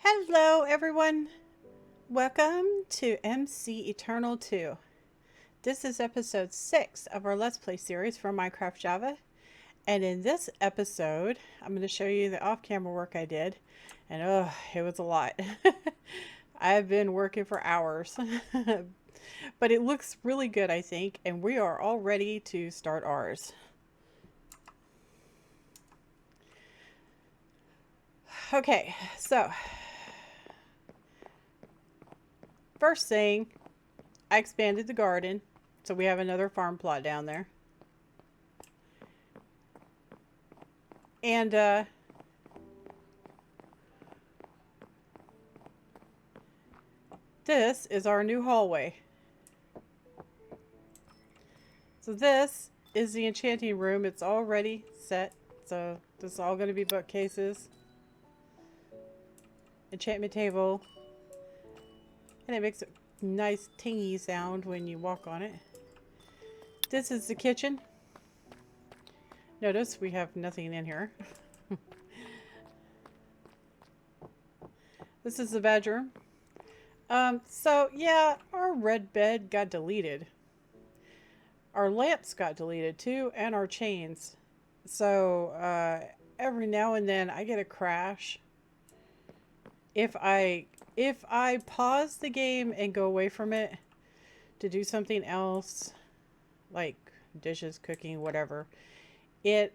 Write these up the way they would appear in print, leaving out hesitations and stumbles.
Hello, everyone. Welcome to MC Eternal 2. This is episode 6 of our Let's Play series for Minecraft Java. And in this episode, I'm going to show you the off-camera work I did. And oh, it was a lot. I've been working for hours. But it looks really good, I think. And we are all ready to start ours. Okay, so first thing, I expanded the garden, so we have another farm plot down there. And this is our new hallway. So this is the enchanting room. It's already set. So this is all going to be bookcases, enchantment table, and it makes a nice tingy sound when you walk on it. This is the kitchen. Notice we have nothing in here. This is the bedroom. So yeah, our red bed got deleted. Our lamps got deleted too, and our chains. So every now and then I get a crash. If I pause the game and go away from it to do something else, like dishes, cooking, whatever, it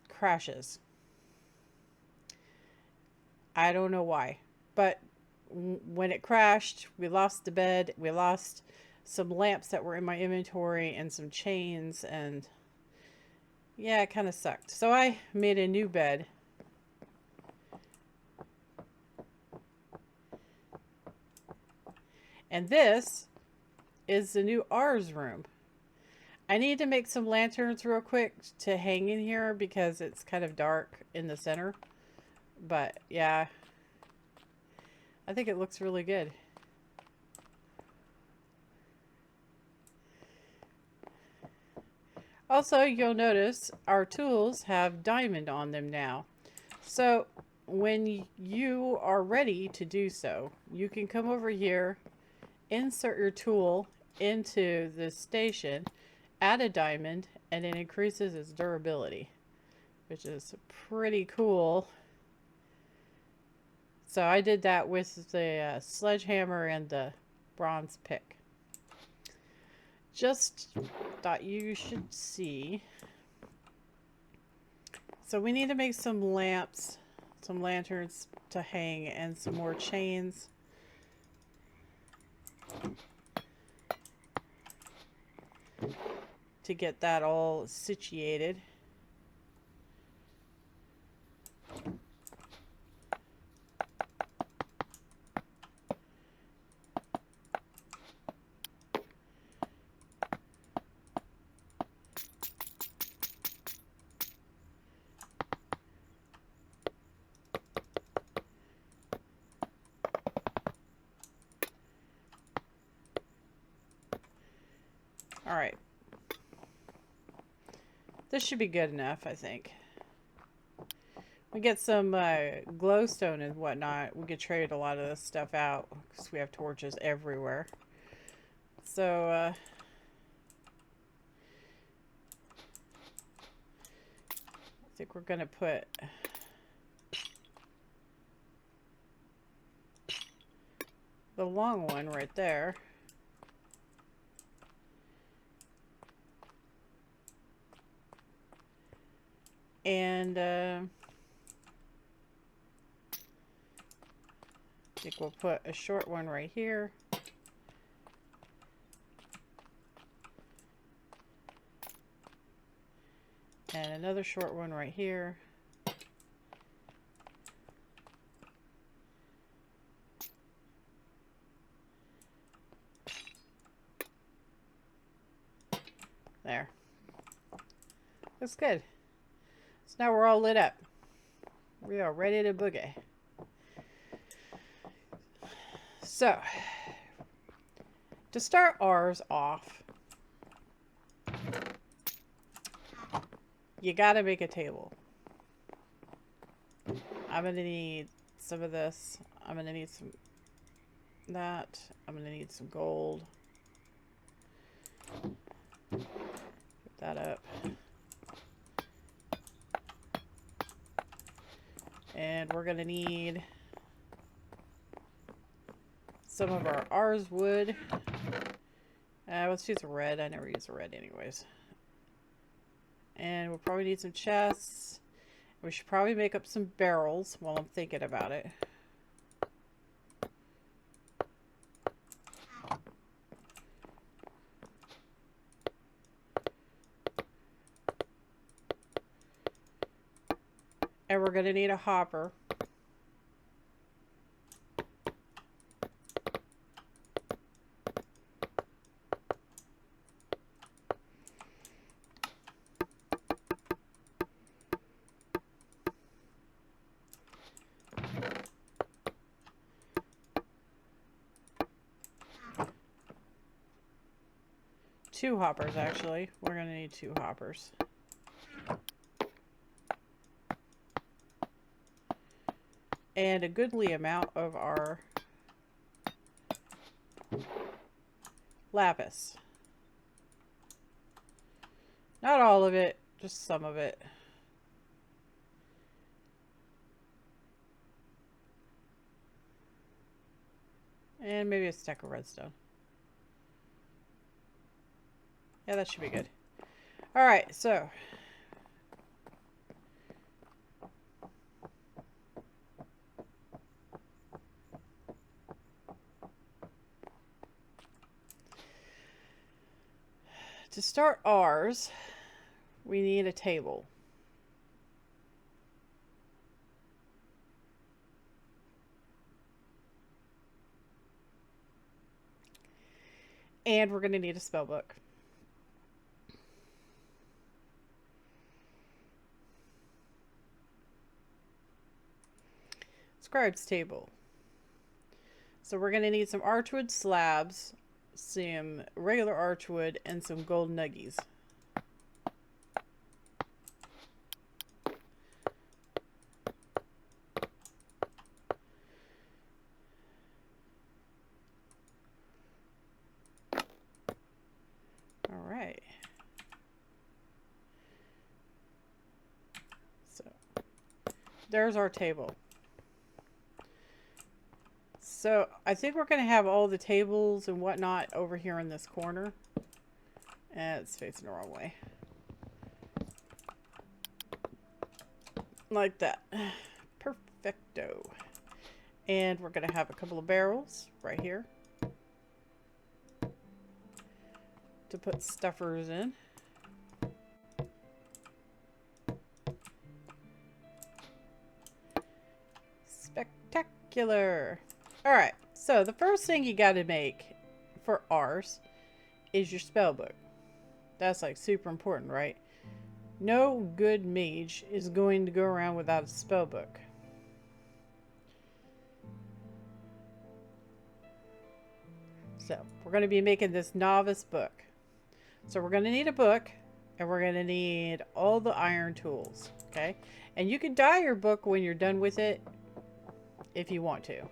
crashes. I don't know why, but when it crashed, we lost the bed, we lost some lamps that were in my inventory and some chains, and yeah, it kind of sucked. So I made a new bed. And this is the new ours room. I need to make some lanterns real quick to hang in here because it's kind of dark in the center. But yeah, I think it looks really good. Also, you'll notice our tools have diamond on them now. So when you are ready to do so, you can come over here, insert your tool into the station, add a diamond, and it increases its durability, which is pretty cool. So I did that with the sledgehammer and the bronze pick. Just thought you should see. So we need to make some lamps, some lanterns to hang, and some more chains. To get that all situated. All right. This should be good enough, I think. We get some glowstone and whatnot. We could trade a lot of this stuff out because we have torches everywhere. So, I think we're going to put the long one right there. And I think we'll put a short one right here. And another short one right here. There. Looks good. So now we're all lit up. We are ready to boogie. So, to start ours off, you gotta make a table. I'm gonna need some of this. I'm going to need some that. I'm going to need some gold. Put that up. And we're going to need some of our ours wood. Let's use a red. I never use a red anyways. And we'll probably need some chests. We should probably make up some barrels while I'm thinking about it. And we're going to need a hopper. Two hoppers, actually. We're going to need two hoppers. And a goodly amount of our lapis. Not all of it, just some of it. And maybe a stack of redstone. Yeah, that should be good. Alright, so to start ours, we need a table. And we're going to need a spell book. Scribe's table. So we're going to need some archwood slabs, some regular archwood, and some gold nuggies. All right. So there's our table. So I think we're going to have all the tables and whatnot over here in this corner. And it's facing the wrong way. Like that. Perfecto. And we're going to have a couple of barrels right here to put stuffers in. Spectacular. Alright, so the first thing you got to make for ours is your spell book. That's like super important, right? No good mage is going to go around without a spell book. So we're going to be making this novice book. So we're going to need a book, and we're going to need all the iron tools, okay? And you can dye your book when you're done with it if you want to.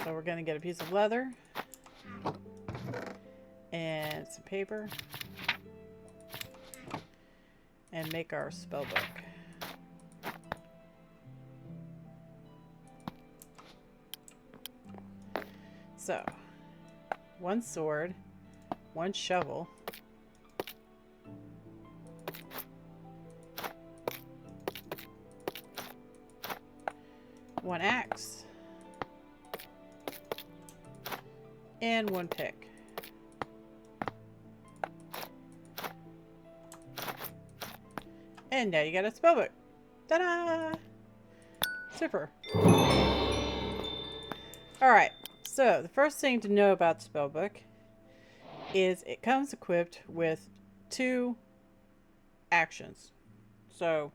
So we're going to get a piece of leather and some paper and make our spell book. So, one sword, one shovel, one axe, and one pick. And now you got a spellbook. Ta-da! Super. Alright, so the first thing to know about the spellbook is it comes equipped with 2 actions. So,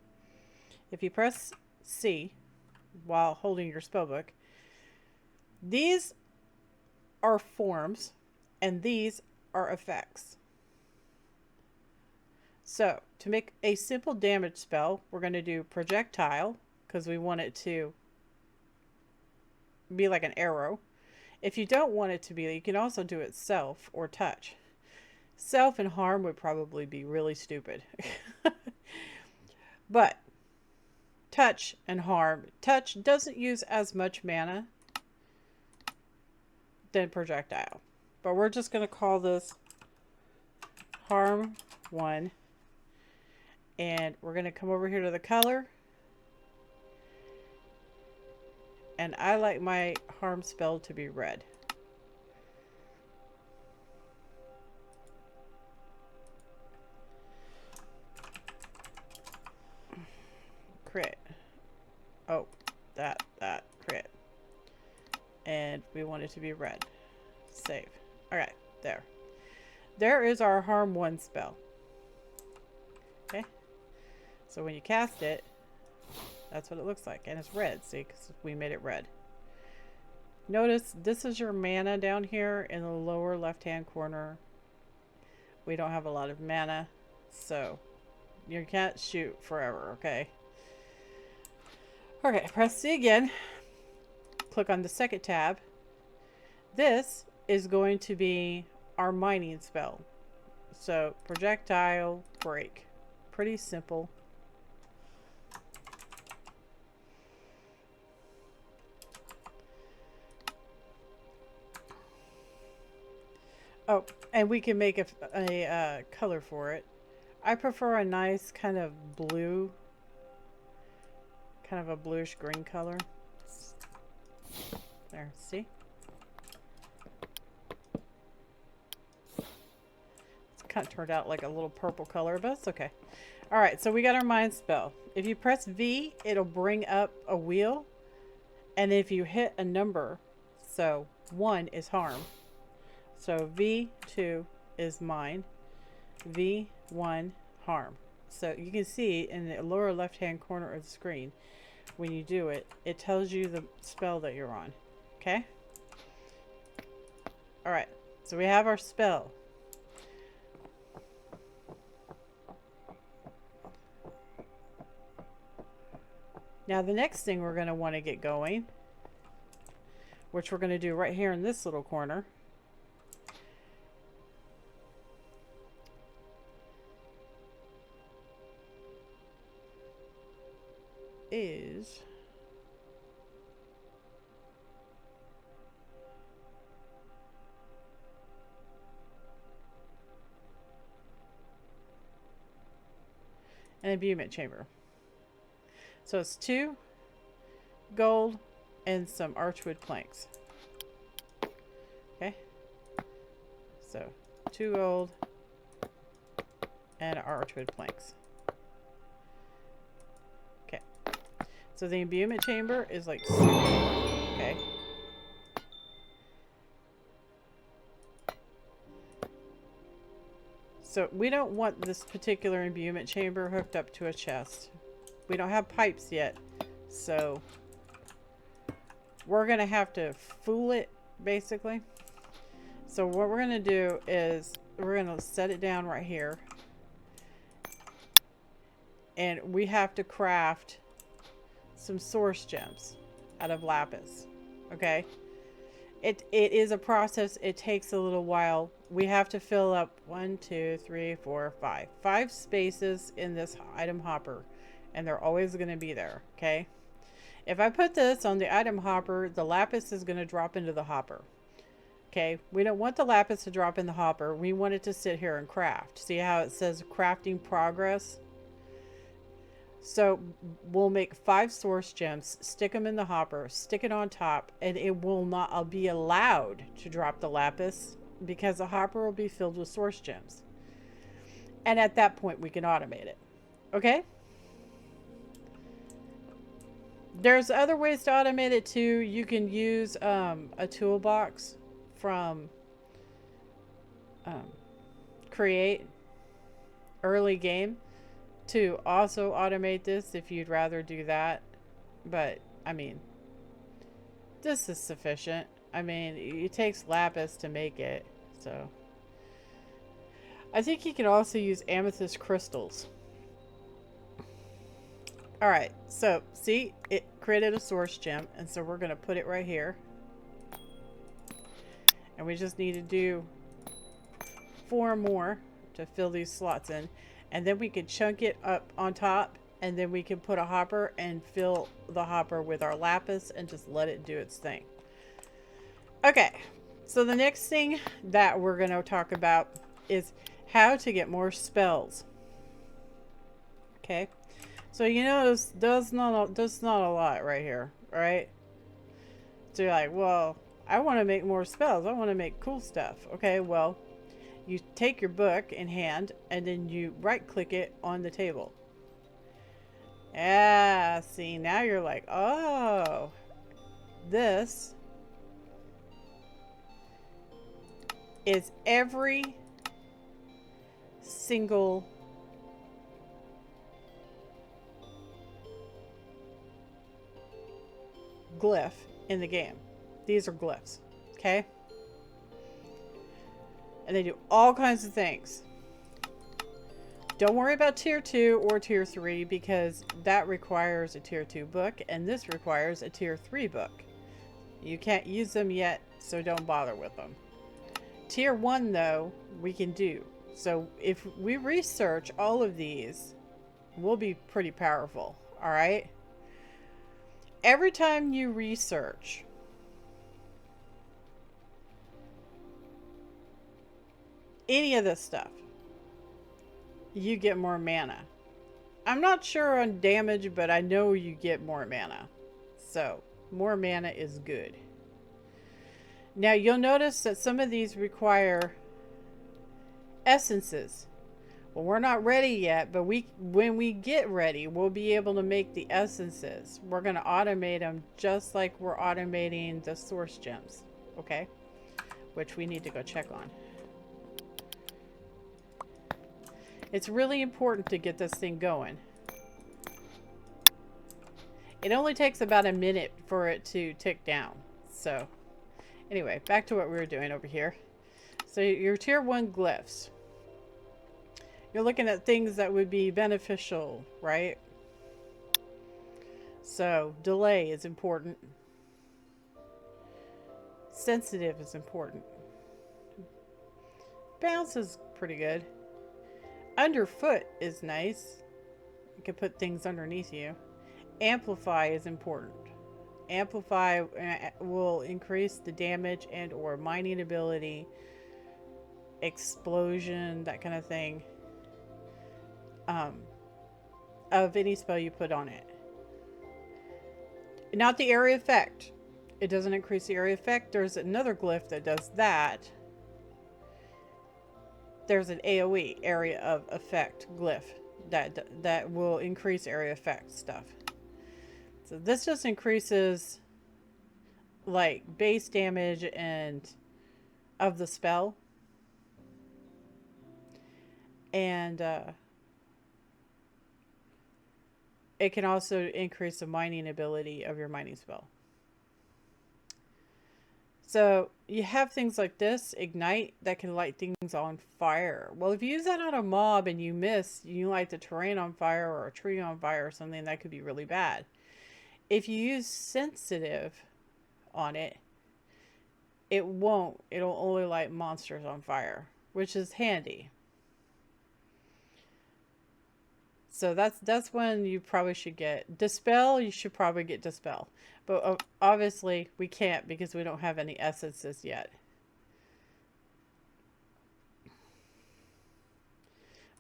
if you press C while holding your spellbook, these are forms and these are effects. So to make a simple damage spell, we're going to do projectile because we want it to be like an arrow. If you don't want it to be, you can also do it self or touch. Self and harm would probably be really stupid. But touch and harm. Touch doesn't use as much mana than projectile. But we're just going to call this harm 1. And we're going to come over here to the color. And I like my harm spell to be red. Crit. Oh, that crit. And we want it to be red. Save. Alright, there. There is our harm 1 spell. Okay. So when you cast it, that's what it looks like. And it's red, see, because we made it red. Notice this is your mana down here in the lower left-hand corner. We don't have a lot of mana, so you can't shoot forever, okay? Okay, press C again. Click on the second tab. This is going to be our mining spell. So, projectile break. Pretty simple. Oh, and we can make a color for it. I prefer a nice kind of blue, kind of a bluish green color. There, see? It's kind of turned out like a little purple color, but it's okay. Alright, so we got our mind spell. If you press V, it'll bring up a wheel. And if you hit a number, so 1 is harm. So V2 is mine. V1 harm. So you can see in the lower left hand corner of the screen, when you do it, it tells you the spell that you're on. Okay? Alright, so we have our spell. Now the next thing we're going to want to get going, which we're going to do right here in this little corner, is an imbuement chamber. So it's 2 gold and some archwood planks. Okay, so 2 gold and archwood planks. Okay, so the imbuement chamber is like super, okay. So we don't want this particular imbuement chamber hooked up to a chest. We don't have pipes yet, so we're going to have to fool it, basically. So what we're going to do is we're going to set it down right here. And we have to craft some source gems out of lapis, okay? It is a process. It takes a little while. We have to fill up 1, 2, 3, 4, 5 spaces in this item hopper. And they're always going to be there, okay? If I put this on the item hopper, the lapis is going to drop into the hopper. Okay, we don't want the lapis to drop in the hopper. We want it to sit here and craft. See how it says crafting progress? So we'll make 5 source gems, stick them in the hopper, stick it on top, and it will not be allowed to drop the lapis because the hopper will be filled with source gems. And at that point, we can automate it. Okay? There's other ways to automate it too. You can use a toolbox from Create early game to also automate this if you'd rather do that. But, I mean, this is sufficient. I mean, it takes lapis to make it, so. I think you can also use amethyst crystals. All right, so see, it created a source gem, and so we're going to put it right here. And we just need to do 4 more to fill these slots in. And then we can chunk it up on top, and then we can put a hopper and fill the hopper with our lapis and just let it do its thing. Okay, so the next thing that we're going to talk about is how to get more spells. Okay, so you notice there's not a lot right here, right? So you're like, well, I want to make more spells. I want to make cool stuff. Okay, well, you take your book in hand and then you right click it on the table. Yeah, see, now you're like, oh, this is every single glyph in the game. These are glyphs, okay? And they do all kinds of things. Don't worry about tier 2 or tier 3 because that requires a tier 2 book and this requires a tier 3 book. You can't use them yet, so don't bother with them. Tier 1 though, we can do. So if we research all of these, we'll be pretty powerful, alright? Every time you research, any of this stuff, you get more mana. I'm not sure on damage, but I know you get more mana. So, more mana is good. Now, you'll notice that some of these require essences. Well, we're not ready yet, but when we get ready, we'll be able to make the essences. We're going to automate them just like we're automating the source gems. Okay? Which we need to go check on. It's really important to get this thing going. It only takes about a minute for it to tick down. So, anyway, back to what we were doing over here. So, your tier 1 glyphs. You're looking at things that would be beneficial, right? So, delay is important. Sensitive is important. Bounce is pretty good. Underfoot is nice. You can put things underneath you. Amplify is important. Amplify will increase the damage and or mining ability, explosion, that kind of thing, of any spell you put on it. Not the area effect. It doesn't increase the area effect. There's another glyph that does that. There's an AoE, area of effect glyph that will increase area effect stuff. So this just increases like base damage and of the spell. And it can also increase the mining ability of your mining spell. So you have things like this, ignite, that can light things on fire. Well, if you use that on a mob and you miss, you light the terrain on fire or a tree on fire or something, that could be really bad. If you use sensitive on it, it won't. It'll only light monsters on fire, which is handy. So that's when you probably should get Dispel. You should probably get Dispel. But obviously we can't because we don't have any essences yet.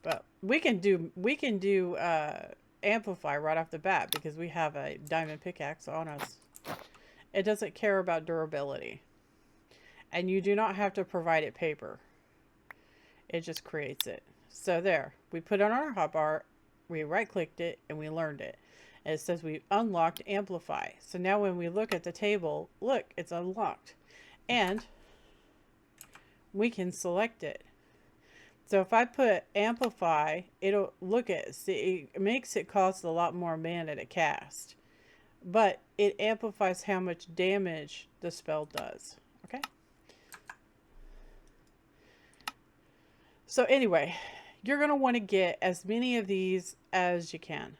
But we can do Amplify right off the bat because we have a diamond pickaxe on us. It doesn't care about durability. And you do not have to provide it paper. It just creates it. So there, we put on our hotbar, we right clicked it, and we learned it. And it says we unlocked Amplify. So now when we look at the table, look, it's unlocked. And we can select it. So if I put Amplify, it'll look at, see, it makes it cost a lot more mana to cast. But it amplifies how much damage the spell does. Okay? So anyway, you're going to want to get as many of these as you can.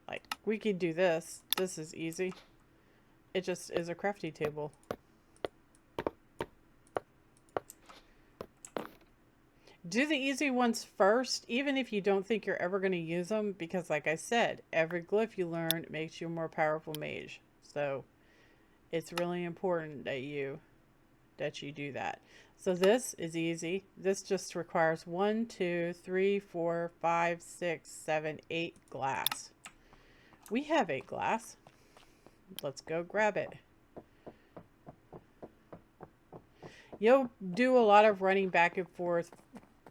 Like, we could do this. This is easy. It just is a crafty table. Do the easy ones first, even if you don't think you're ever going to use them, because like I said, every glyph you learn makes you a more powerful mage. So it's really important that you do that. So this is easy. This just requires 1, 2, 3, 4, 5, 6, 7, 8 glass. We have 8 glass. Let's go grab it. You'll do a lot of running back and forth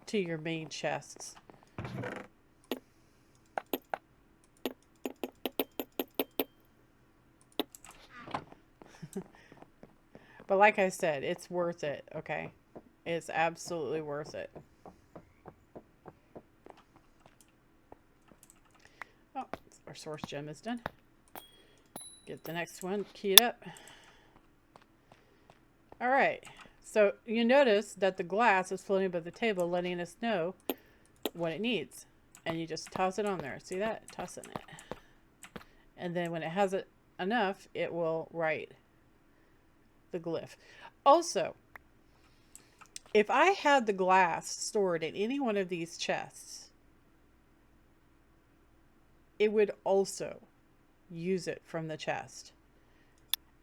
to your main chests. But like I said, it's worth it, okay? It's absolutely worth it. Oh, our source gem is done. Get the next one keyed up. All right. So you notice that the glass is floating above the table, letting us know what it needs. And you just toss it on there. See that? Toss it in it. And then when it has it enough, it will write the glyph. Also, if I had the glass stored in any one of these chests, it would also use it from the chest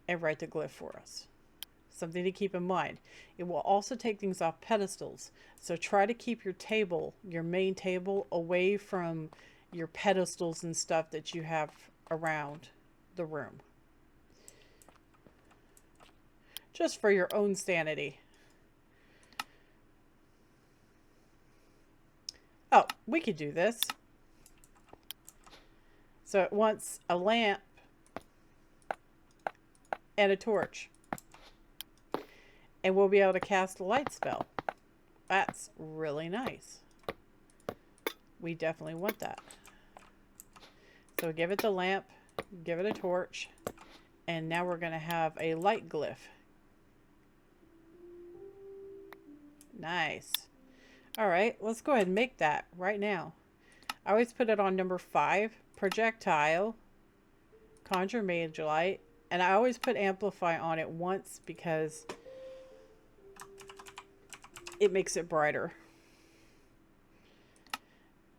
and write the glyph for us. Something to keep in mind. It will also take things off pedestals. So try to keep your table, your main table, away from your pedestals and stuff that you have around the room. Just for your own sanity. Oh, we could do this. So it wants a lamp and a torch. And we'll be able to cast a light spell. That's really nice. We definitely want that. So give it the lamp, give it a torch, and now we're going to have a light glyph. Nice. All right, let's go ahead and make that right now. I always put it on number 5, projectile, conjure mage light, and I always put amplify on it once because it makes it brighter.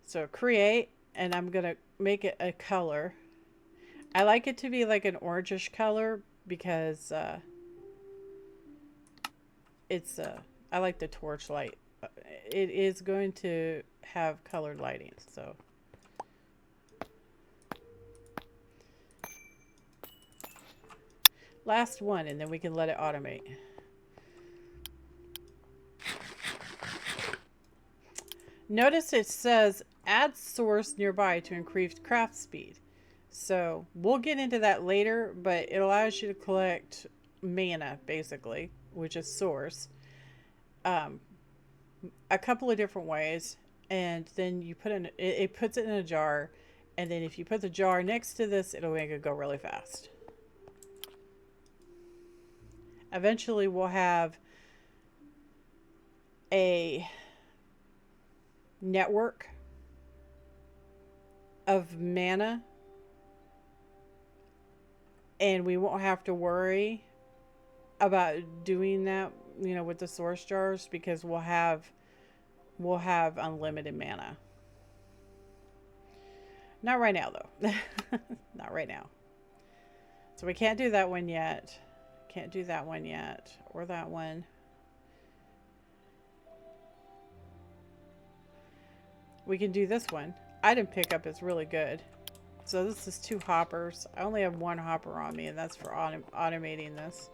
So create, and I'm going to make it a color. I like it to be like an orangish color because I like the torch light. It is going to have colored lighting, so. Last one, and then we can let it automate. Notice it says add source nearby to increase craft speed. So we'll get into that later, but it allows you to collect mana, basically, which is source, a couple of different ways. And then you put it puts it in a jar. And then if you put the jar next to this, it'll make it go really fast. Eventually we'll have a network of mana, and we won't have to worry about doing that, you know, with the source jars, because we'll have unlimited mana. Not right now though. Not right now. So we can't do that one yet. Can't do that one yet, or that one. We can do this one. Item pickup is really good. So this is 2 hoppers. I only have 1 hopper on me, and that's for automating this.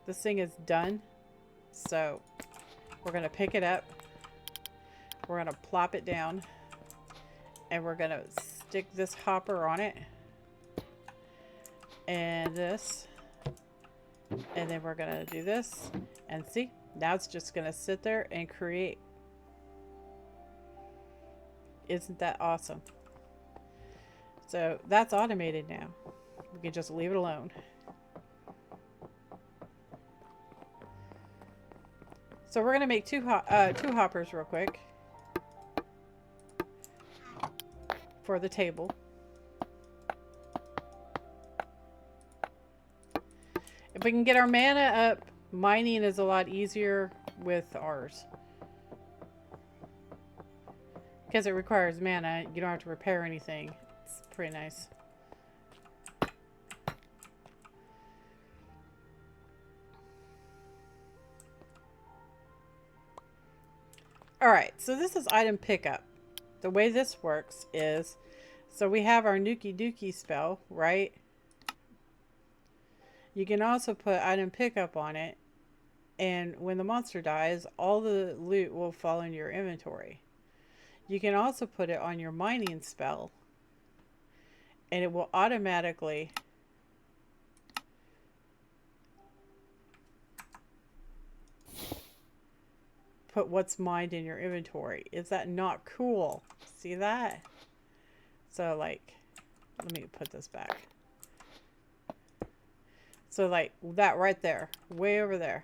This thing is done. So we're going to pick it up. We're going to plop it down. And we're going to stick this hopper on it. And this. And then we're going to do this. And see, now it's just going to sit there and create. Isn't that awesome? So that's automated now. We can just leave it alone. So we're gonna make two hoppers real quick for the table. If we can get our mana up, mining is a lot easier with ours. Because it requires mana, you don't have to repair anything. It's pretty nice. Alright, so this is item pickup. The way this works is, so we have our Nuki Dookie spell, right? You can also put item pickup on it, and when the monster dies, all the loot will fall into your inventory. You can also put it on your mining spell, and it will automatically put what's mined in your inventory. Is that not cool? See that? So like, let me put this back. So like that right there, way over there.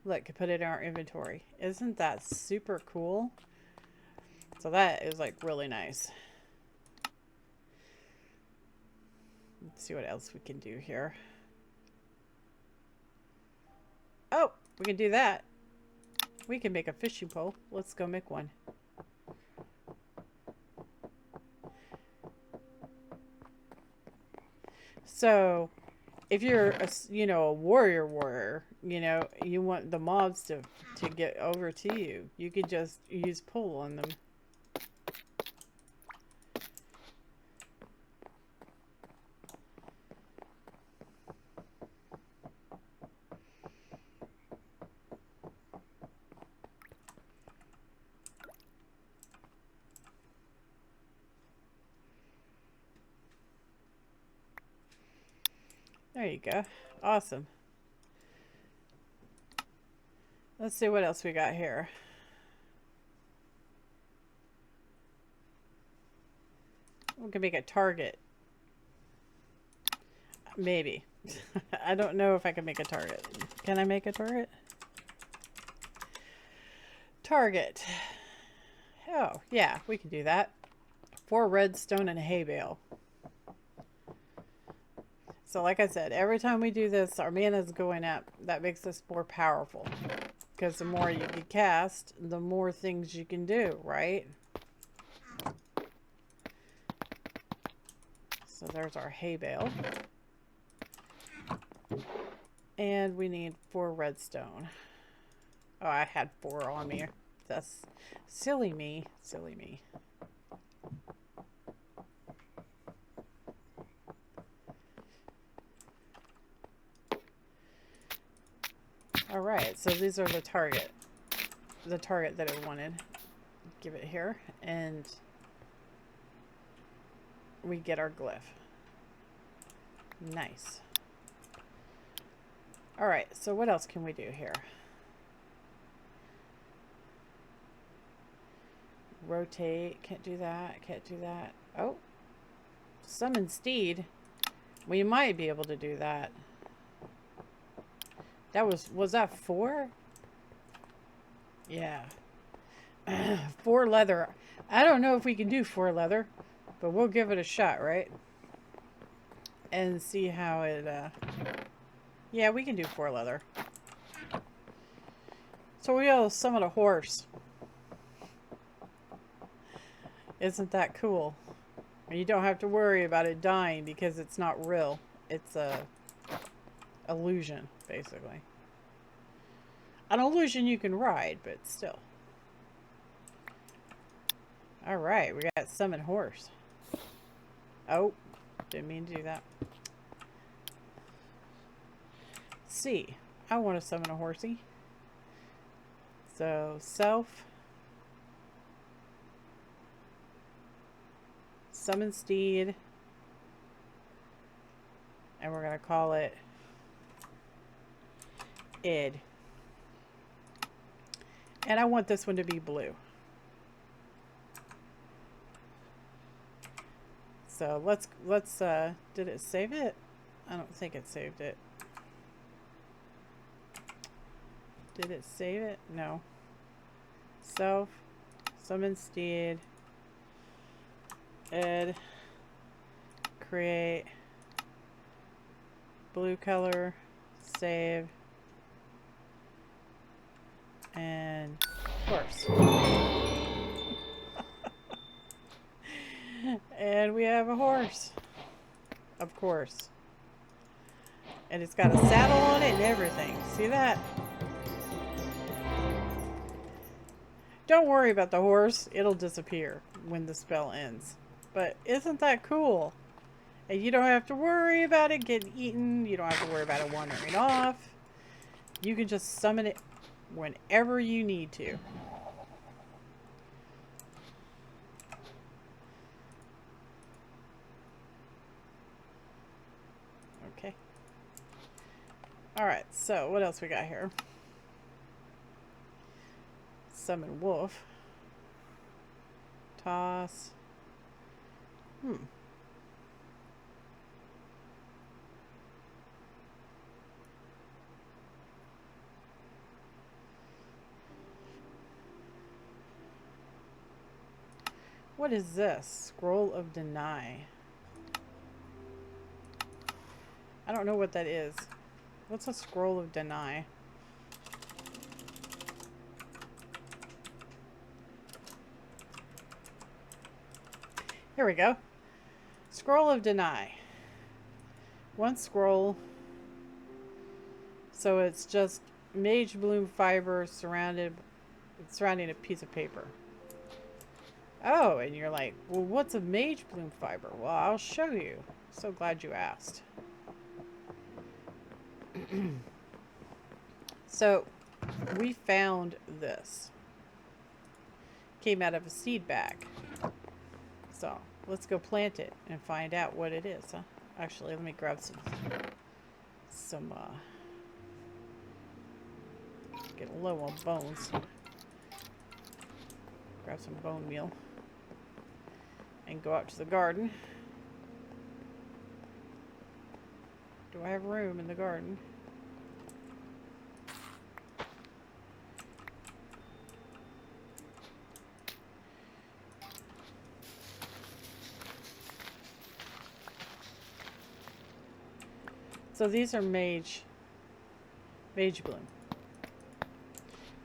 Look, put it in our inventory. Isn't that super cool? So that is like really nice. Let's see what else we can do here. Oh, we can do that. We can make a fishing pole. Let's go make one. So, if you're a warrior, you want the mobs to get over to you. You could just use pull on them. There you go. Awesome. Let's see what else we got here. We can make a target. Maybe. I don't know if I can make a target. Can I make a turret? Target. Oh, yeah, we can do that. 4 redstone and a hay bale. So like I said, every time we do this, our mana is going up. That makes us more powerful. Because the more you can cast, the more things you can do, right? So there's our hay bale. And we need 4 redstone. Oh, I had 4 on me. That's silly me. Silly me. Alright, so these are the target that I wanted. Give it here, and we get our glyph. Nice. Alright, so what else can we do here? Rotate, can't do that, can't do that. Oh, summon steed. We might be able to do that. That was that 4? Yeah. 4 leather. I don't know if we can do 4 leather, but we'll give it a shot, right? And see how it, yeah, we can do 4 leather. So we'll summon a horse. Isn't that cool? And you don't have to worry about it dying because it's not real. It's a illusion, basically. An illusion you can ride, but still. Alright, we got summon horse. Oh, didn't mean to do that. Let's see. I want to summon a horsey. So, self. Summon steed. And we're going to call it Id. And I want this one to be blue. So let's did it save it? I don't think it saved it. Did it save it? No. Self. Summon steed. Ed. Create. Blue color. Save. And horse. And we have a horse. Of course. And it's got a saddle on it and everything. See that? Don't worry about the horse. It'll disappear when the spell ends. But isn't that cool? And you don't have to worry about it getting eaten. You don't have to worry about it wandering off. You can just summon it whenever you need to. Okay. Alright, so what else we got here? Summon wolf. Toss. What is this? Scroll of Deny. I don't know what that is. What's a Scroll of Deny? Here we go. Scroll of Deny. One scroll. So it's just mage bloom fiber surrounding a piece of paper. Oh, and you're like, well, what's a mage bloom fiber? Well, I'll show you. So glad you asked. So, we found this. Came out of a seed bag. So, let's go plant it and find out what it is, huh? Actually, let me grab some get low on bones. Grab some bone meal. And go out to the garden. Do I have room in the garden? So these are mage bloom.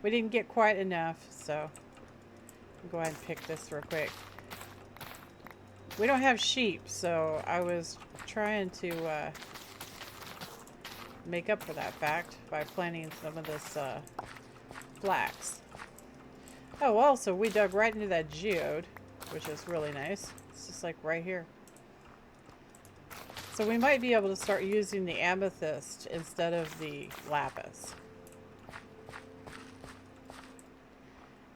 We didn't get quite enough, so I'll go ahead and pick this real quick. We don't have sheep, so I was trying to make up for that fact by planting some of this flax. Oh, also, we dug right into that geode, which is really nice. It's just like right here. So we might be able to start using the amethyst instead of the lapis.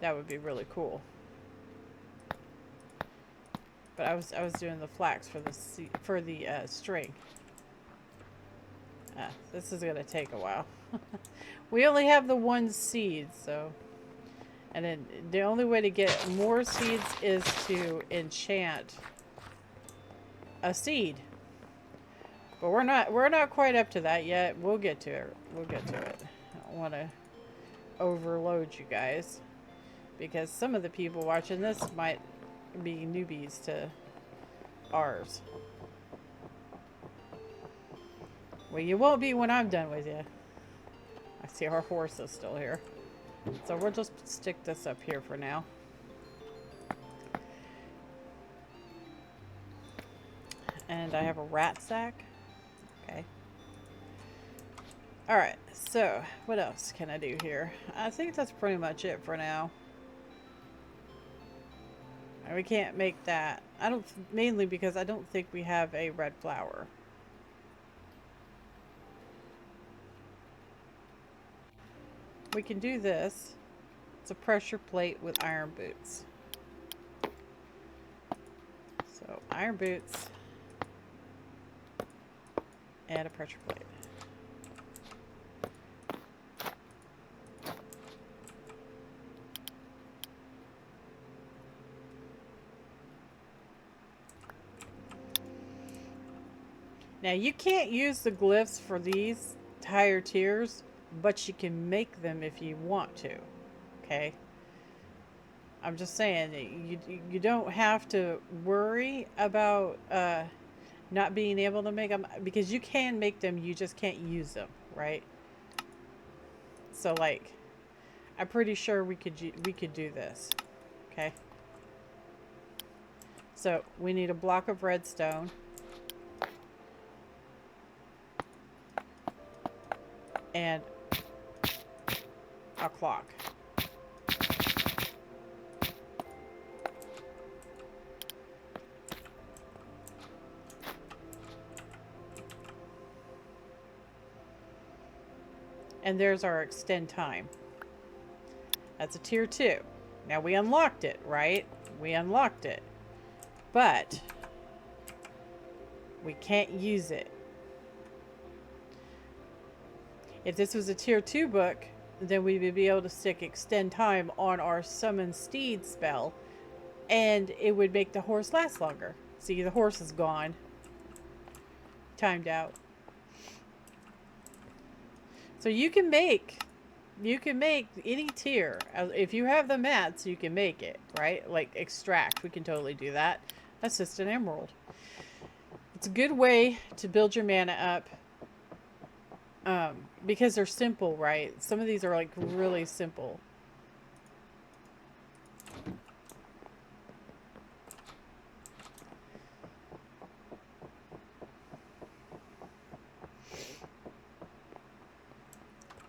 That would be really cool. But I was doing the flax for the string. This is gonna take a while. We only have the one seed, so, and then the only way to get more seeds is to enchant a seed. But we're not quite up to that yet. We'll get to it. We'll get to it. I don't want to overload you guys, because some of the people watching this might be newbies to ours. Well, you won't be when I'm done with you. I see our horse is still here. So we'll just stick this up here for now. And I have a rat sack. Okay. Alright, so what else can I do here? I think that's pretty much it for now. We can't make that. Mainly because I don't think we have a red flower. We can do this. It's a pressure plate with iron boots. So, iron boots and a pressure plate. Now, you can't use the glyphs for these higher tiers, but you can make them if you want to. Okay? I'm just saying, you don't have to worry about not being able to make them, because you can make them, you just can't use them, right? So like, I'm pretty sure we could do this. Okay. So we need a block of redstone. And a clock. And there's our extend time. That's a tier 2. Now we unlocked it, right? We unlocked it. But we can't use it. If this was a tier 2 book, then we would be able to stick extend time on our summon steed spell, and it would make the horse last longer. See, the horse is gone. Timed out. So you can make any tier. If you have the mats, you can make it, right? Like extract, we can totally do that. That's just an emerald. It's a good way to build your mana up. Because they're simple, right? Some of these are like really simple.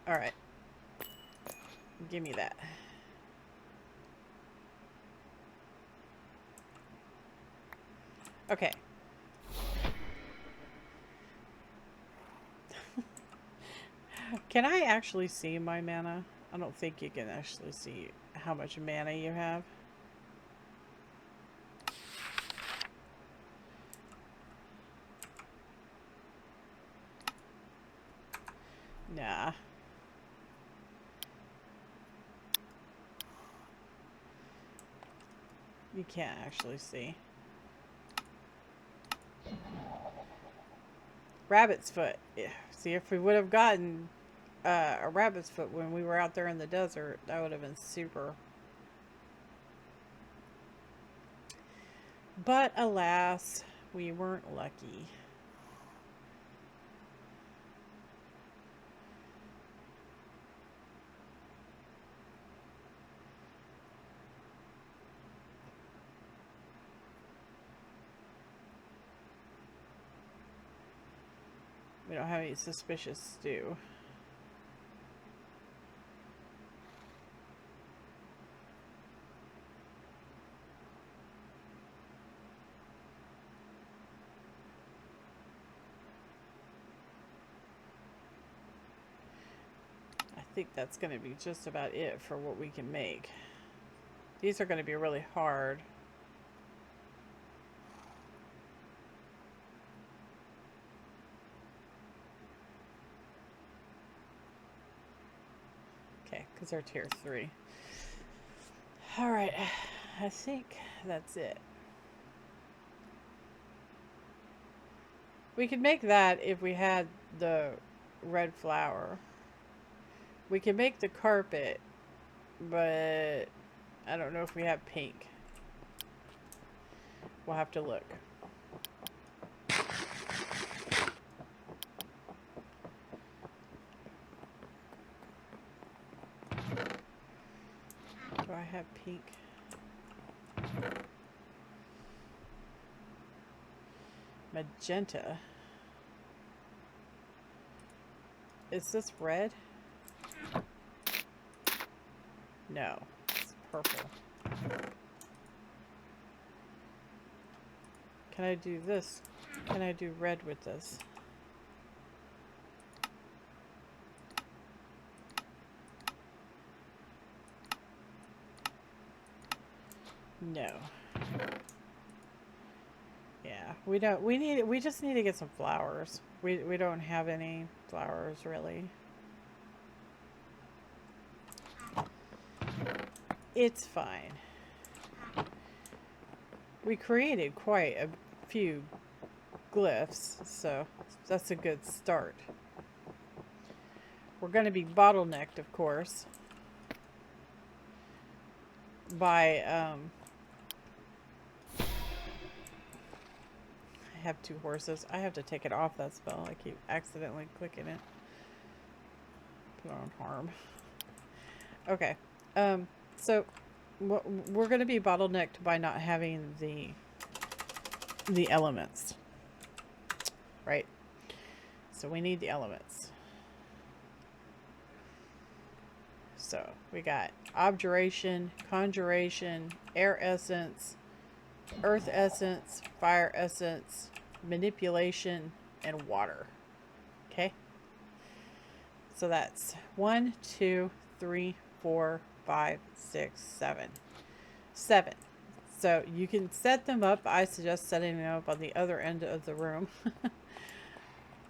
All right. Give me that. Okay. Can I actually see my mana? I don't think you can actually see how much mana you have. Nah. You can't actually see. Rabbit's foot. Yeah. See, if we would have gotten a rabbit's foot when we were out there in the desert, that would have been super. But alas, we weren't lucky. We don't have any suspicious stew. I think that's going to be just about it for what we can make. These are going to be really hard. Okay, because they're tier 3. Alright, I think that's it. We could make that if we had the red flower. We can make the carpet, but I don't know if we have pink. We'll have to look. Do I have pink? Magenta. Is this red? No, it's purple. Can I do this? Can I do red with this? No. Yeah, we don't. We just need to get some flowers. We don't have any flowers really. It's fine. We created quite a few glyphs, so that's a good start. we're going to be bottlenecked, of course, by I have 2 horses. I have to take it off that spell. I keep accidentally clicking it. Put on harm. Okay. So we're going to be bottlenecked by not having the elements. Right? So we need the elements. So we got objuration, conjuration, air essence, earth essence, fire essence, manipulation, and water. Okay? So that's 1, 2, 3, 4, 5, 6, 7. 7. So you can set them up. I suggest setting them up on the other end of the room.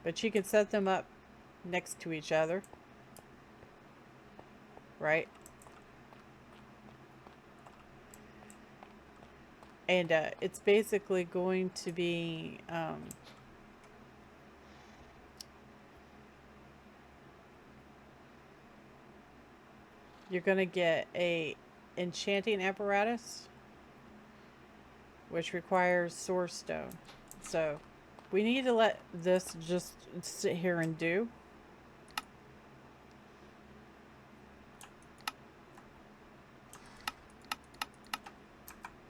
But you can set them up next to each other. Right? And it's basically going to be you're going to get a enchanting apparatus, which requires source stone. So we need to let this just sit here and do.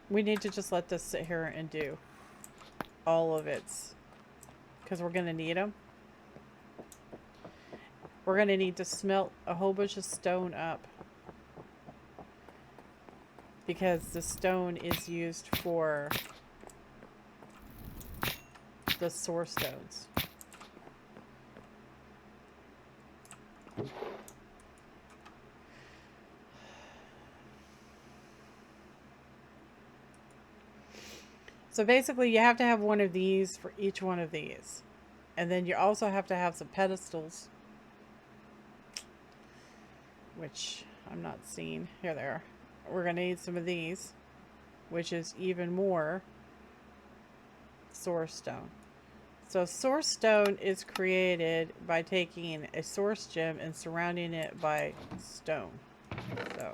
We need to just let this sit here and do all of its, because we're going to need them. We're going to need to smelt a whole bunch of stone up, because the stone is used for the source stones. So basically you have to have one of these for each one of these. And then you also have to have some pedestals, which I'm not seeing. Here they are. We're going to need some of these, which is even more source stone. So source stone is created by taking a source gem and surrounding it by stone. So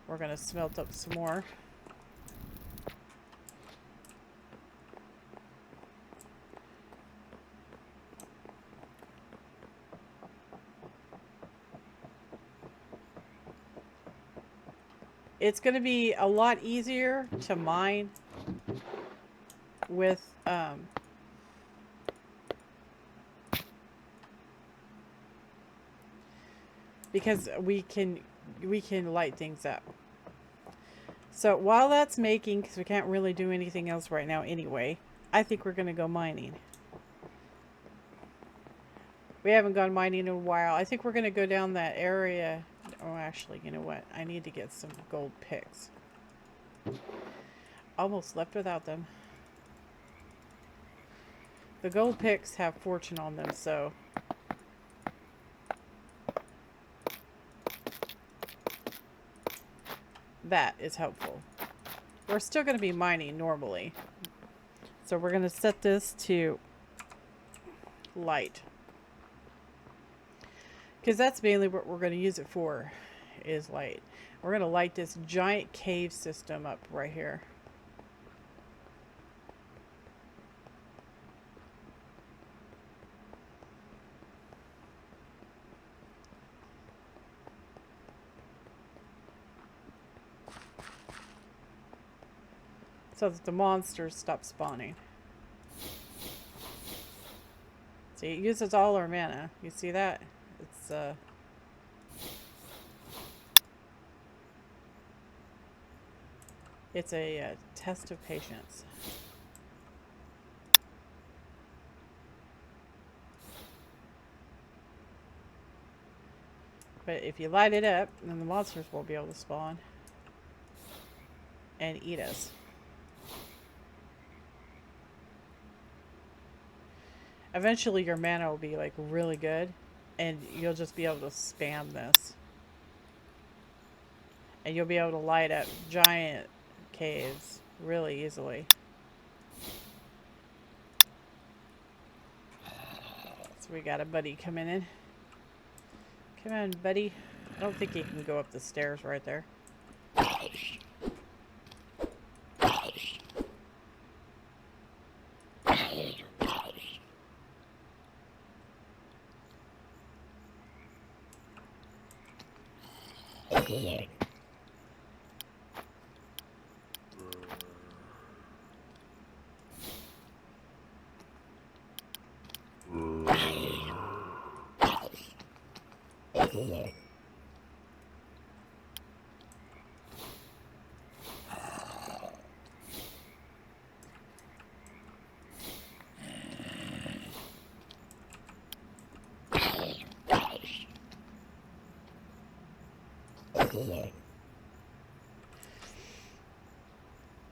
we're going to smelt up some more. It's going to be a lot easier to mine with because we can light things up. So while that's making, because we can't really do anything else right now anyway, I think we're going to go mining. We haven't gone mining in a while. I think we're going to go down that area. Oh, actually, you know what? I need to get some gold picks. Almost left without them. The gold picks have fortune on them, so that is helpful. We're still going to be mining normally. So we're going to set this to light. Because that's mainly what we're going to use it for, is light. We're going to light this giant cave system up right here. So that the monsters stop spawning. See, it uses all our mana. You see that? It's a test of patience. But if you light it up, then the monsters won't be able to spawn and eat us. Eventually your mana will be like really good and you'll just be able to spam this. And you'll be able to light up giant caves really easily. So we got a buddy coming in. Come on, buddy. I don't think he can go up the stairs right there.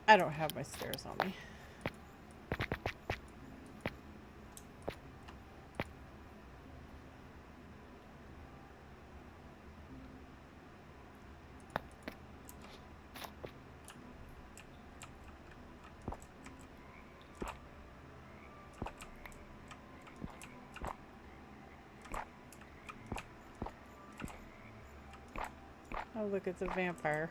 I don't have my stairs on me. Oh, look, it's a vampire.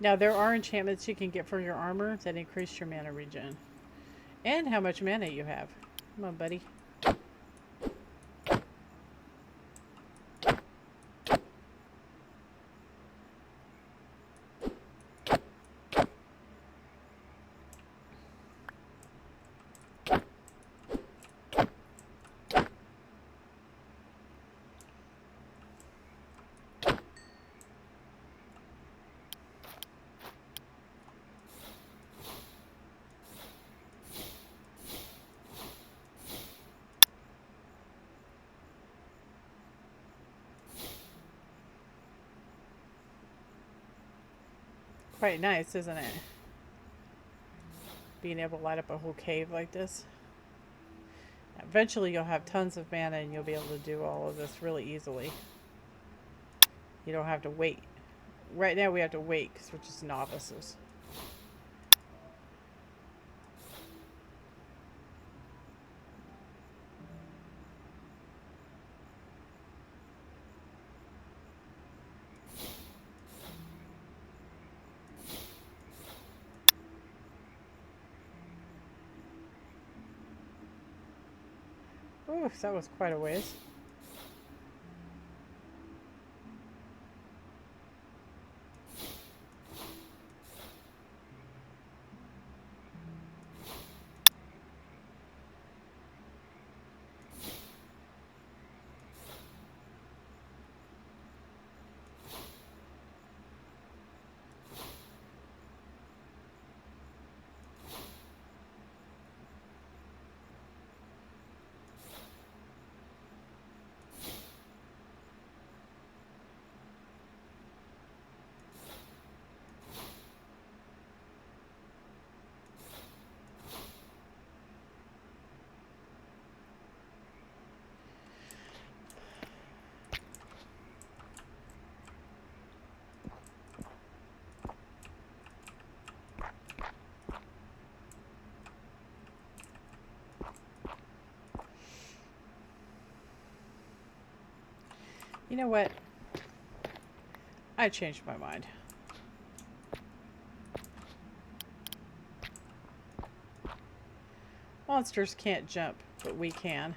Now, there are enchantments you can get for your armor that increase your mana regen. And how much mana you have. Come on, buddy. Quite nice, isn't it? Being able to light up a whole cave like this. Eventually you'll have tons of mana and you'll be able to do all of this really easily. You don't have to wait. Right now we have to wait because we're just novices. Ooh, that was quite a ways. You know what? I changed my mind. Monsters can't jump, but we can.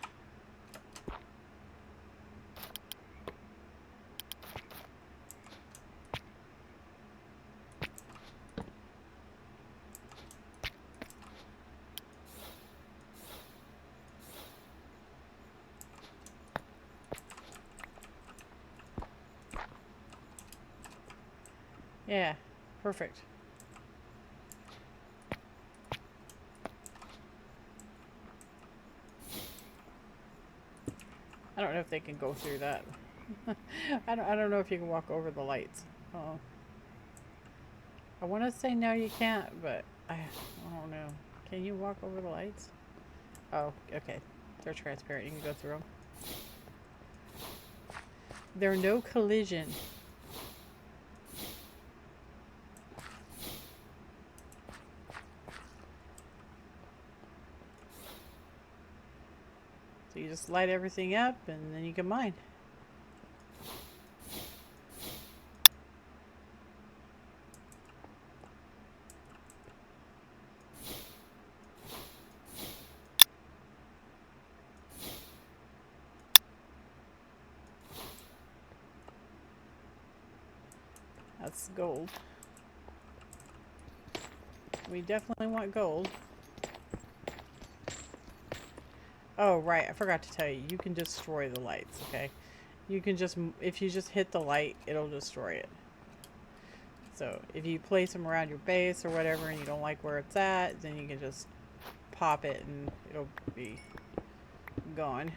Yeah, perfect. I don't know if they can go through that. I don't know if you can walk over the lights. Oh, I want to say no, you can't, but I don't know. Can you walk over the lights? Oh, okay. They're transparent. You can go through them. They're no collision. So you just light everything up and then you can mine. That's gold. We definitely want gold. Oh, right. I forgot to tell you. You can destroy the lights, okay? You can just, if you just hit the light, it'll destroy it. So if you place them around your base or whatever and you don't like where it's at, then you can just pop it and it'll be gone.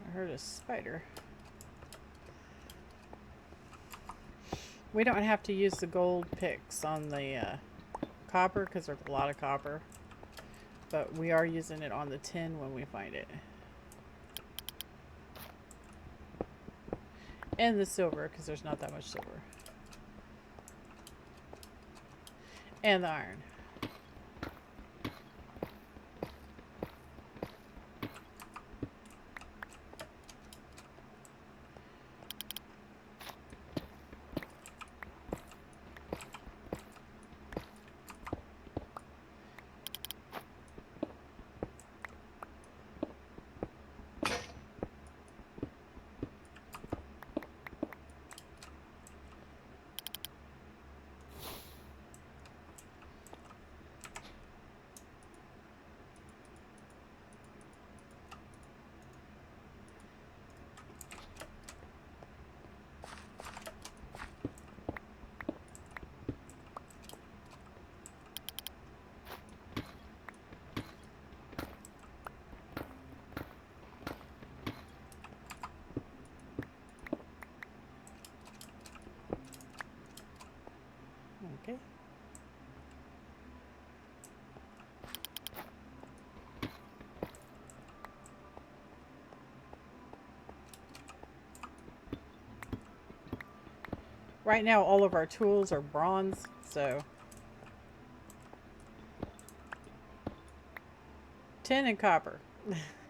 I heard a spider. We don't have to use the gold picks on the copper because there's a lot of copper. But we are using it on the tin when we find it. And the silver because there's not that much silver. And the iron. Okay. Right now all of our tools are bronze, so tin and copper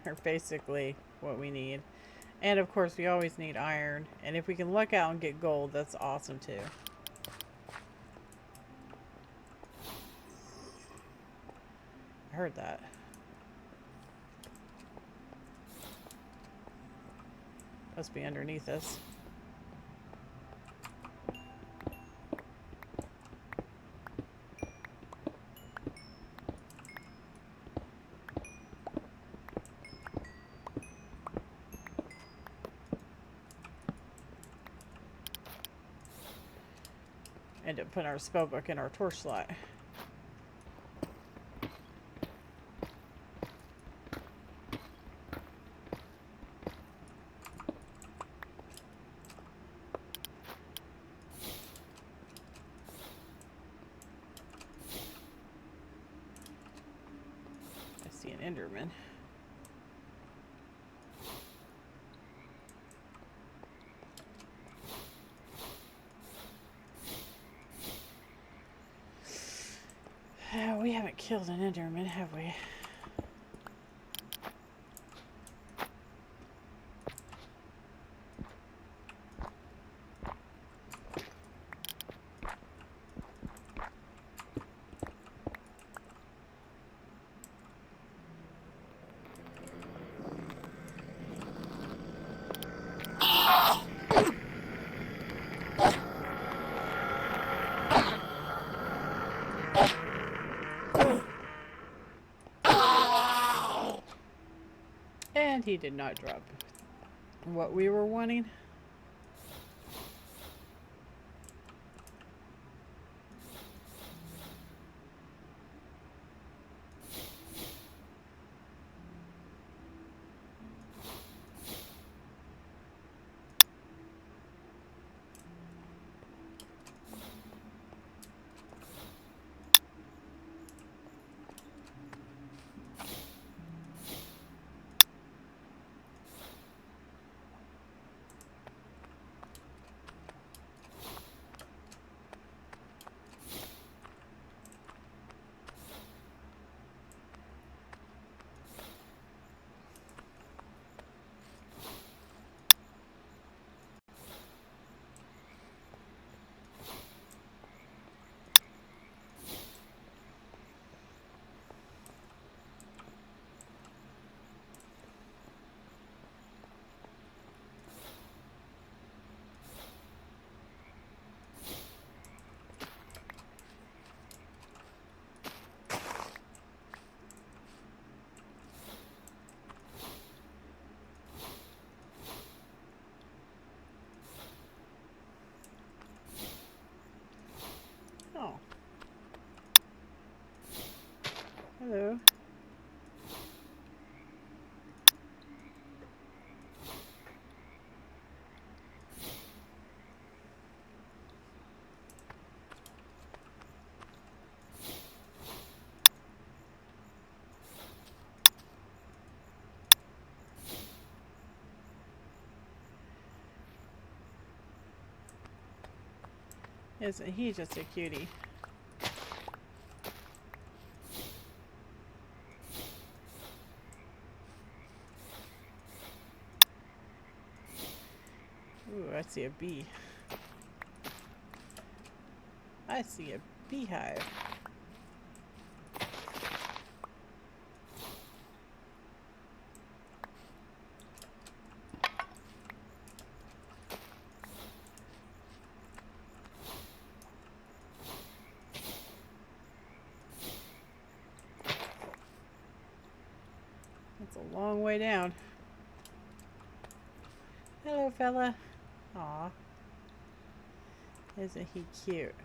are basically what we need. And of course we always need iron, and if we can luck out and get gold, that's awesome too. I heard that. Must be underneath us. End up putting our spellbook in our torch slot. Enderman. We haven't killed an Enderman, have we? And he did not drop what we were wanting. Oh. Hello. Isn't he just a cutie? Ooh, I see a bee. I see a beehive. That's a long way down. Hello, fella. Aw. Isn't he cute?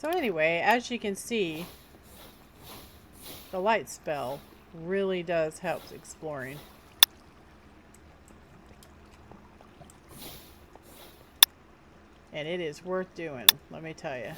So anyway, as you can see, the light spell really does help exploring. And it is worth doing, let me tell you.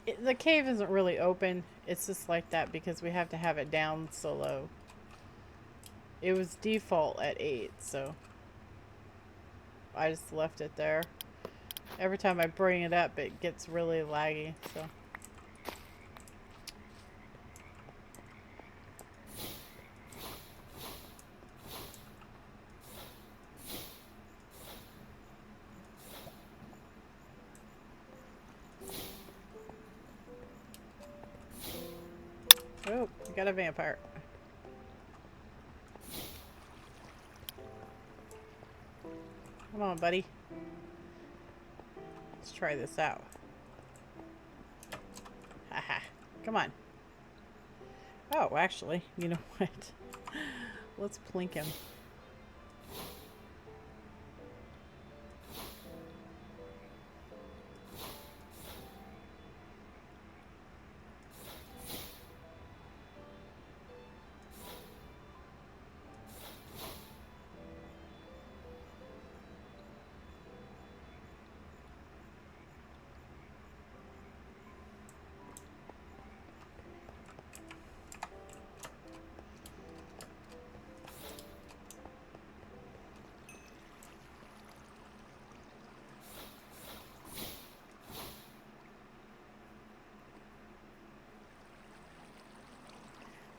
The cave isn't really open. It's just like that because we have to have it down so low. It was default at 8, so I just left it there. Every time I bring it up, it gets really laggy, so. Oh, we got a vampire. Come on, buddy. Let's try this out. Haha. Come on. Oh, actually, you know what? Let's plink him.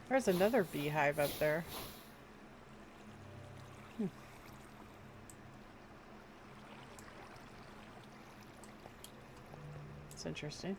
There's another beehive up there. It's interesting.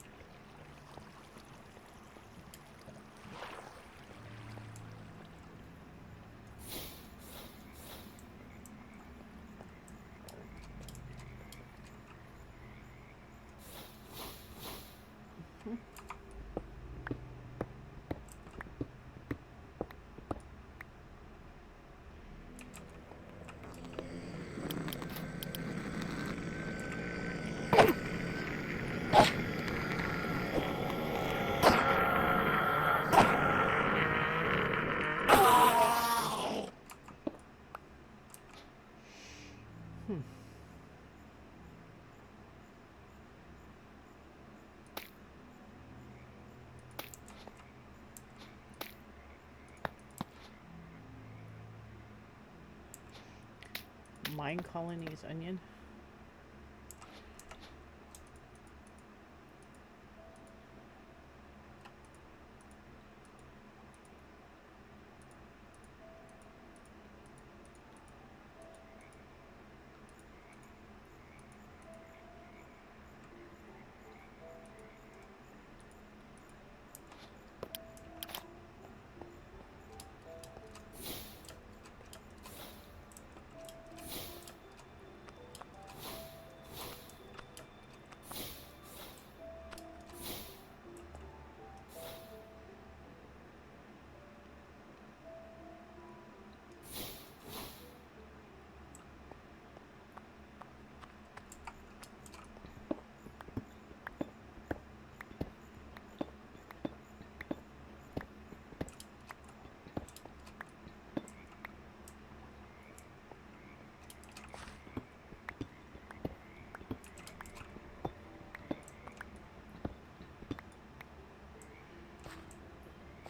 Mine colonies onion.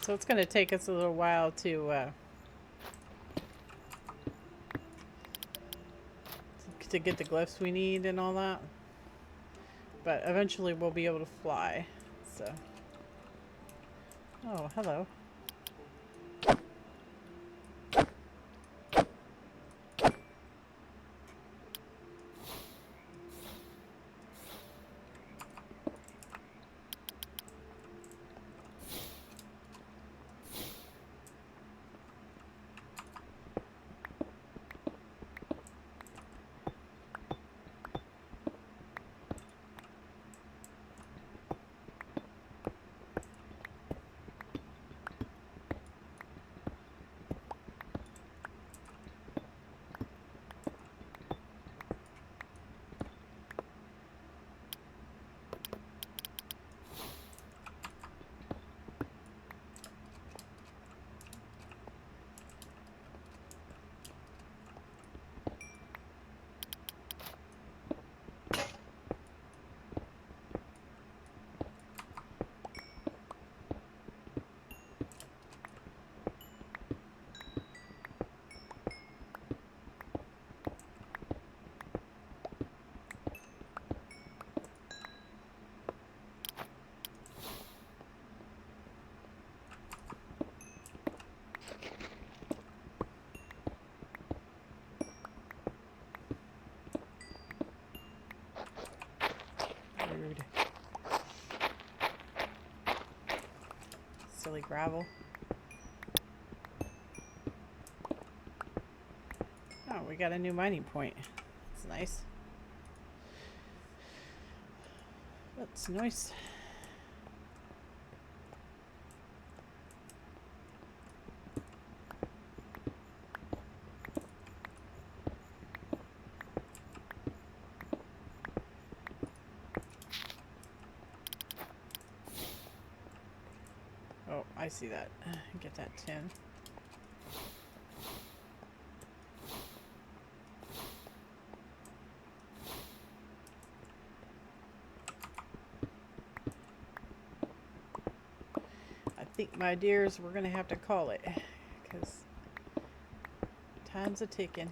So it's going to take us a little while to get the glyphs we need and all that. But eventually we'll be able to fly. So. Oh, hello. silly gravel. Oh, we got a new mining point. That's nice. That's nice. Oh, I see that. Get that tin. I think, my dears, we're going to have to call it because time's a ticking.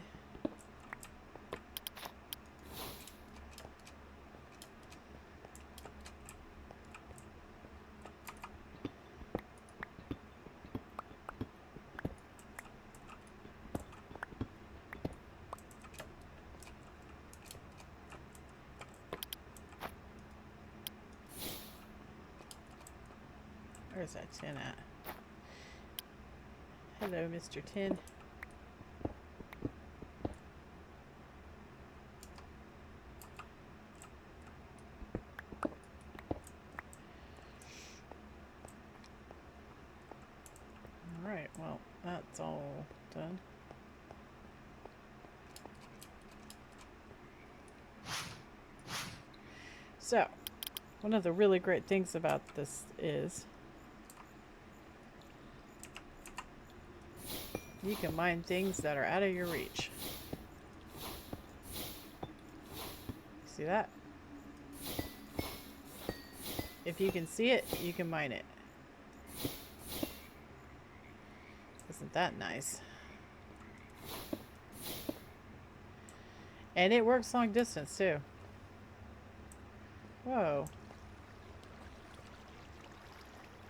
Where's that tin at? Hello, Mr. Tin. Alright, well, that's all done. So, one of the really great things about this is you can mine things that are out of your reach. See that? If you can see it, you can mine it. Isn't that nice? And it works long distance too. Whoa.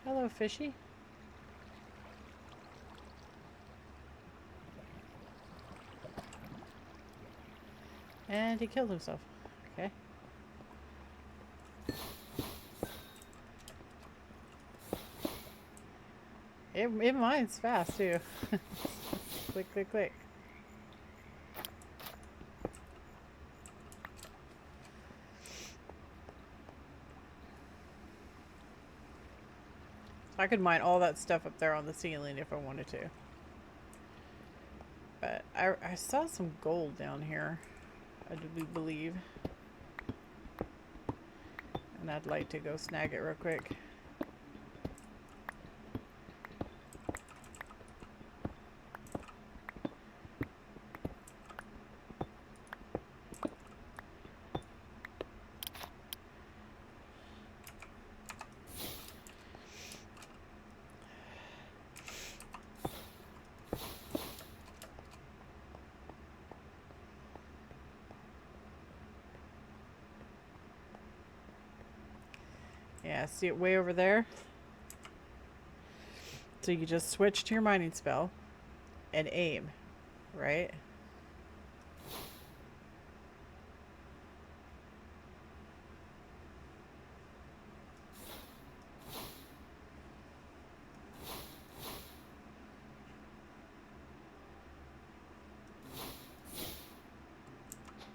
Hello, fishy. And he killed himself. Okay. It mines fast too. Click, click, click. I could mine all that stuff up there on the ceiling if I wanted to. But I saw some gold down here, I do believe. And I'd like to go snag it real quick. Yeah, see it way over there? So you just switch to your mining spell and aim, right?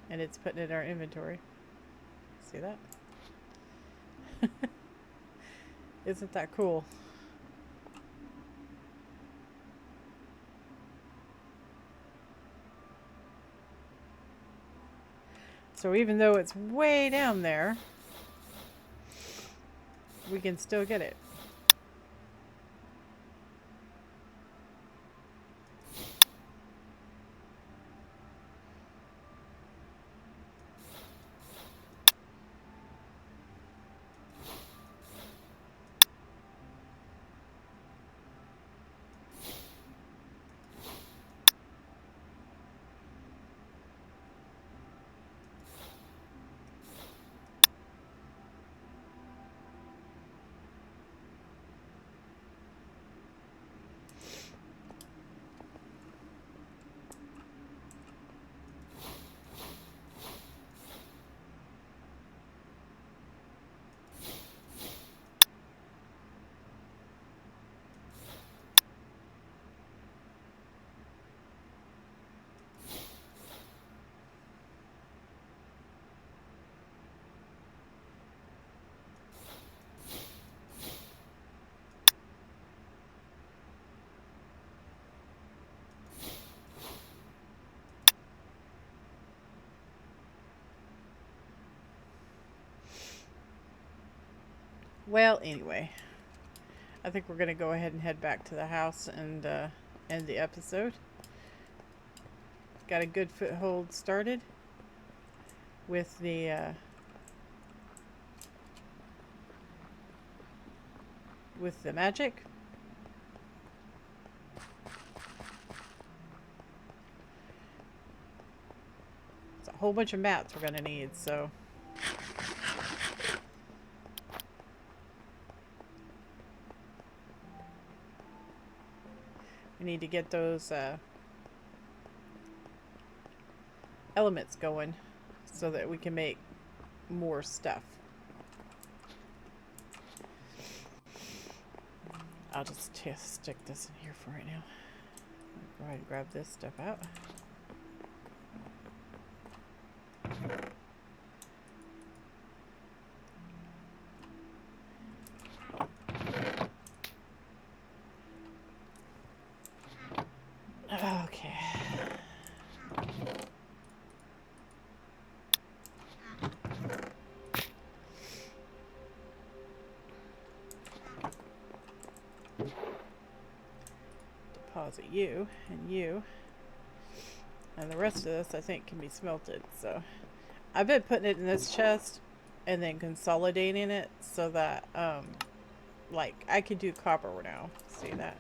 And it's putting it in our inventory. See that? Isn't that cool? So even though it's way down there, we can still get it. Well, anyway, I think we're going to go ahead and head back to the house and end the episode. Got a good foothold started with the magic. It's a whole bunch of mats we're going to need, so... we need to get those elements going so that we can make more stuff. I'll just stick this in here for right now. Go ahead and grab this stuff out. Okay. Deposit you and you. And the rest of this I think can be smelted. So I've been putting it in this chest and then consolidating it so that like I could do copper now. See that?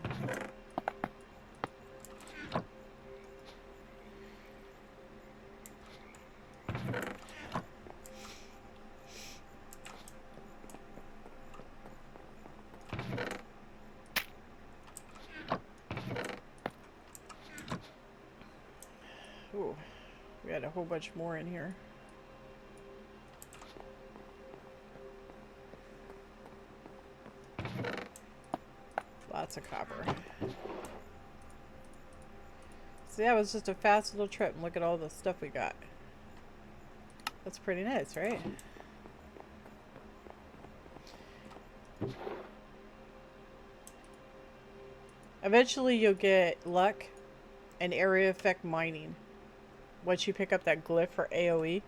Ooh, we had a whole bunch more in here. Lots of copper. So that was just a fast little trip, and look at all the stuff we got. That's pretty nice, right? Eventually you'll get luck and area effect mining. Once you pick up that glyph for AoE,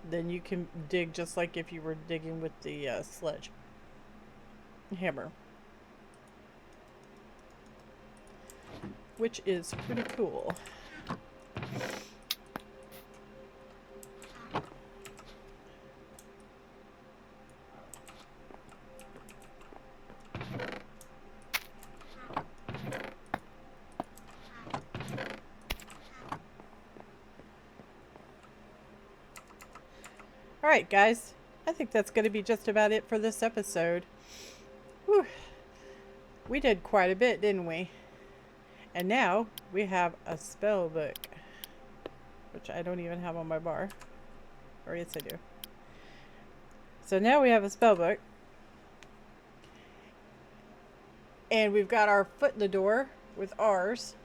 then you can dig just like if you were digging with the sledge hammer, which is pretty cool. Alright guys, I think that's going to be just about it for this episode. Whew. We did quite a bit, didn't we? And now we have a spell book, which I don't even have on my bar. Or yes I do. So now we have a spell book. And we've got our foot in the door with ours.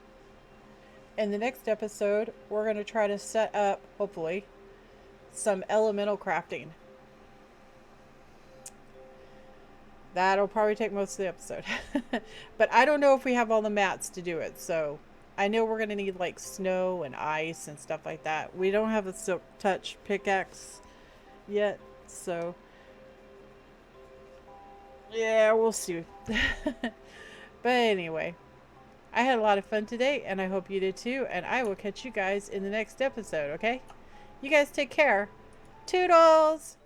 In the next episode, we're going to try to set up, hopefully, some elemental crafting. That'll probably take most of the episode. But I don't know if we have all the mats to do it. So I know we're going to need like snow and ice and stuff like that. We don't have a silk touch pickaxe yet. So yeah, we'll see. But anyway, I had a lot of fun today and I hope you did too. And I will catch you guys in the next episode, okay? You guys take care. Toodles!